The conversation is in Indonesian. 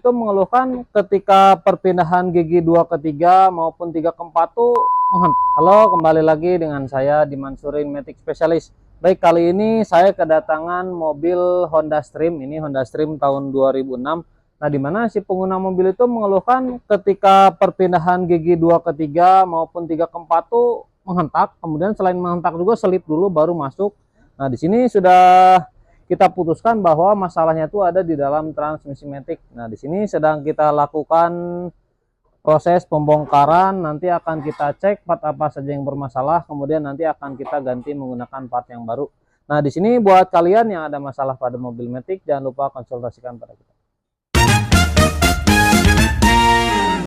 itu mengeluhkan ketika perpindahan gigi 2 ke 3 maupun 3 ke 4 tuh menghentak. Halo, kembali lagi dengan saya Dimansurin Matic Specialist. Baik, kali ini saya kedatangan mobil Honda Stream. Ini Honda Stream tahun 2006. Nah, di mana si pengguna mobil itu mengeluhkan ketika perpindahan gigi 2 ke 3 maupun 3 ke 4 tuh menghentak. Kemudian selain menghentak juga selip dulu baru masuk. Nah, di sini sudah kita putuskan bahwa masalahnya itu ada di dalam transmisi matic. Nah, di sini sedang kita lakukan proses pembongkaran. Nanti akan kita cek part apa saja yang bermasalah, kemudian nanti akan kita ganti menggunakan part yang baru. Nah, di sini buat kalian yang ada masalah pada mobil matic, jangan lupa konsultasikan pada kita.